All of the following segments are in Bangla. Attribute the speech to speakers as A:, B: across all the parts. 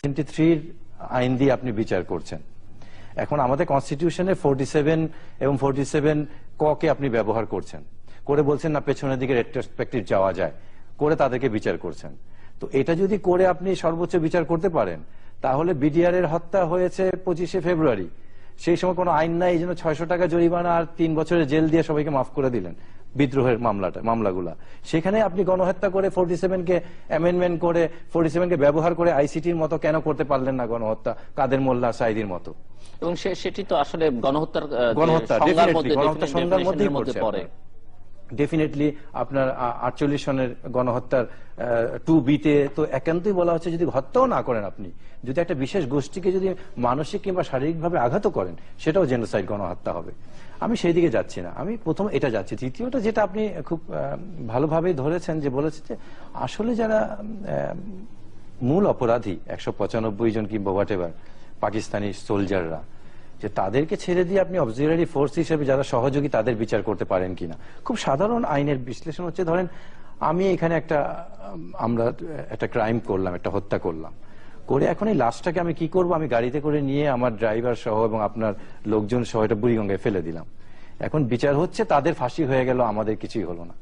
A: 73 আইন দিয়ে আপনি বিচার করছেন। এখন আমাদের কনস্টিটিউশনে 47 এবং 47 ক কে আপনি ব্যবহার করছেন, করে বলছেন না পেছনের দিকে রেট্রোস্পেক্টিভ যাওয়া যায়, করে তাদেরকে বিচার করছেন। তো এটা যদি করে আপনি সর্বোচ্চ বিচার করতে পারেন, তাহলে বিডিআর এর হত্যা হয়েছে 25শে ফেব্রুয়ারি, সেই সময় কোনো আইন নাই, এই জন্য 600 টাকা জরিমানা আর 3 বছরের জেল দিয়ে সবাইকে মাফ করে দিলেন বিদ্রোহের মামলাগুলা। সেখানে আপনি গণহত্যা করে 47 কে অ্যামেন্ডমেন্ট করে 47 কে ব্যবহার করে আইসিটির মতো কেন করতে পারলেন না গণহত্যা, কাদের মোল্লা সাইদির মতো?
B: এবং সেটি তো আসলে গণহত্যার
A: সংজ্ঞার মধ্যেই পড়ে। ডেফিনেটলি আপনার 48 সনের গণহত্যার 2B-তে তো একান্তই বলা হচ্ছে যদি হত্যাও না করেন, আপনি যদি একটা বিশেষ গোষ্ঠীকে যদি মানসিক কিংবা শারীরিকভাবে আঘাতও করেন, সেটাও জেনোসাইড, গণহত্যা হবে। আমি সেই দিকে যাচ্ছি না, আমি প্রথম এটা যাচ্ছি। দ্বিতীয়টা যেটা আপনি খুব ভালোভাবে ধরেছেন, যে বলেছেন যে আসলে যারা মূল অপরাধী 195 জন কিংবা হোয়াট এভার পাকিস্তানি সোলজাররা, যে তাদেরকে ছেড়ে দিয়ে আপনি অবজারভারি ফোর্স হিসেবে যারা সহযোগী তাদের বিচার করতে পারেন কিনা। খুব সাধারণ আইনের বিশ্লেষণ হচ্ছে, ধরেন আমি এখানে আমরা একটা ক্রাইম করলাম, একটা হত্যা করলাম, করে এখন এই লাশটাকে আমি কি করব, আমি গাড়িতে করে নিয়ে আমার ড্রাইভার সহ এবং আপনার লোকজন সহ এটা বুড়িগঙ্গায় ফেলে দিলাম। এখন বিচার হচ্ছে, তাদের ফাঁসি হয়ে গেল, আমাদের কিছুই হলো না।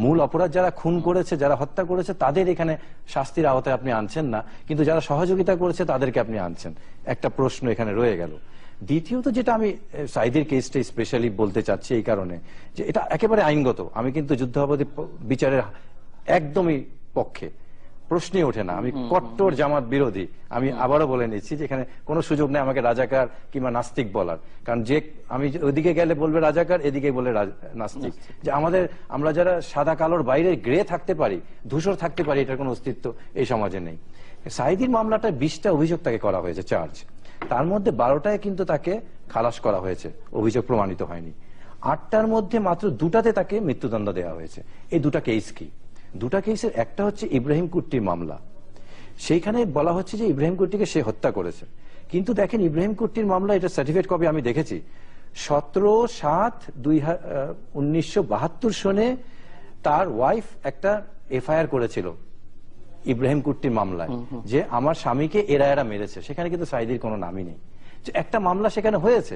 A: মূল অপরাধ যারা খুন করেছে, যারা হত্যা করেছে, তাদের এখানে শাস্তির আওতায় আপনি আনছেন না, কিন্তু যারা সহযোগিতা করেছে তাদেরকে আপনি আনছেন। একটা প্রশ্ন এখানে রয়ে গেল। দ্বিতীয়ত যেটা আমি সাইদের কেসটা স্পেশালি বলতে চাচ্ছি এই কারণে যে এটা একেবারে আইনগত। আমি কিন্তু যুদ্ধাপরাধী বিচারের একদমই পক্ষে, প্রশ্নই ওঠে না। আমি কট্টর জামাত বিরোধী। আমি আবারও বলে নিচ্ছি যে এখানে কোনো সুযোগ নেই আমাকে রাজাকার কিংবা নাস্তিক বলার, কারণ যে আমি ওইদিকে গেলে বলবে রাজাকার, এদিকে বলে নাস্তিক। যে আমরা যারা সাদা কালোর বাইরে গ্রে থাকতে পারি, ধূসর থাকতে পারি, এটার কোনো অস্তিত্ব এই সমাজে নেই। সাইদির মামলাটায় 20টা অভিযোগ তাকে করা হয়েছে, চার্জ। তার মধ্যে 12টায় কিন্তু তাকে খালাস করা হয়েছে, অভিযোগ প্রমাণিত হয়নি। 8টার মধ্যে মাত্র 2টাতে তাকে মৃত্যুদণ্ড দেওয়া হয়েছে। এই 2টা কেস কি? 2টা কেসের একটা হচ্ছে ইব্রাহিম কুট্টির মামলা। সেইখানে বলা হচ্ছে যে ইব্রাহিম কুট্টিকে সে হত্যা করেছে, কিন্তু দেখেন ইব্রাহিম কুট্টির মামলা, এটা সার্টিফিকেট কপি আমি দেখেছি, 17/7/1972 সনে তার ওয়াইফ একটা এফআইআর করেছিল ইব্রাহিম কুট্টির মামলায়, যে আমার স্বামীকে এরা মেরেছে। সেখানে কিন্তু সাইদির কোনো নামই নেই। একটা মামলা সেখানে হয়েছে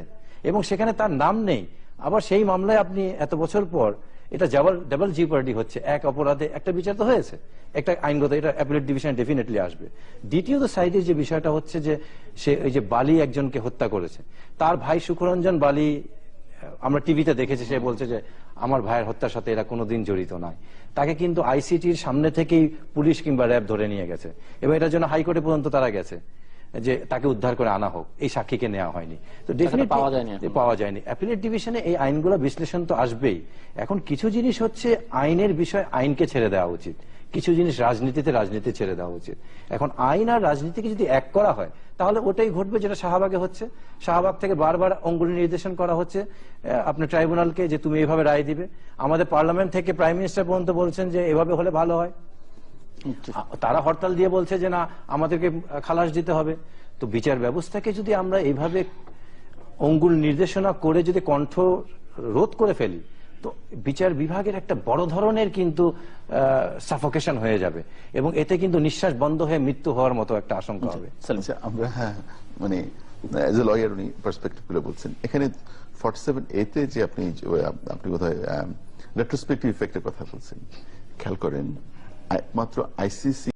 A: এবং সেখানে তার নাম নেই। আবার সেই মামলায় আপনি এত বছর পর, এটা ডাবল জিপার্ডি হচ্ছে। এক অপরাধে একটা বিচার তো হয়েছে, একটা আইনগত, এটা অ্যাপিলেট ডিভিশন ডেফিনেটলি আসবে। দ্বিতীয়ত সাইদের যে বিষয়টা হচ্ছে যে সে এই যে বালি একজনকে হত্যা করেছে, তার ভাই সুখরঞ্জন বালি, আমরা টিভিতে দেখেছি, সে বলছে যে আমার ভাইয়ের হত্যার সাথে এরা কোনোদিন জড়িত নয়। তাকে কিন্তু আইসিটির সামনে থেকেই পুলিশ কিংবা র্যাব ধরে নিয়ে গেছে এবং এটার জন্য হাইকোর্টে পর্যন্ত তারা গেছে যে তাকে উদ্ধার করে আনা হোক, এই সাক্ষীকে নেওয়া হয়নি। তো ডেফিনেটলি পাওয়া যায়নি। অ্যাপিলেট ডিভিশনে এই আইনগুলো বিশ্লেষণ তো আসবেই। এখন কিছু জিনিস হচ্ছে আইনের বিষয়, আইনকে ছেড়ে দেওয়া উচিত। কিছু জিনিস রাজনীতি ছেড়ে দেওয়া উচিত। এখন আইন আর রাজনীতিকে যদি এক করা হয়, তাহলে ওটাই ঘটবে যেটা শাহবাগে হচ্ছে। শাহবাগ থেকে বারবার অঙ্গুলি নির্দেশন করা হচ্ছে আপনার ট্রাইব্যুনালকে যে তুমি এভাবে রায় দিবে। আমাদের পার্লামেন্ট থেকে প্রাইম মিনিস্টার পর্যন্ত বলছেন যে এভাবে হলে ভালো হয়। তারা হরতাল দিয়ে বলছে যে না, আমাদেরকে খালাস দিতে হবে। তো বিচার ব্যবস্থাকে যদি আমরা এইভাবে অঙ্গুল নির্দেশনা করে যদি কণ্ঠ রোধ করে ফেলি, তো বিচার বিভাগের একটা বড় ধরনের কিন্তু সাফোকেশন হয়ে যাবে এবং এতে কিন্তু নিঃশ্বাস বন্ধ হয়ে মৃত্যু হওয়ার মতো একটা আশঙ্কা হবে।
C: আমরা মানে এজ এ লয়ার উনি পার্সপেক্টিভ গুলো বলছেন। এখানে 47A-তে যে আপনি বোধহয় রেট্রোস্পেক্টিভ ইফেক্টের কথা বলছেন, খেয়াল করেন মাত্র আইসিসি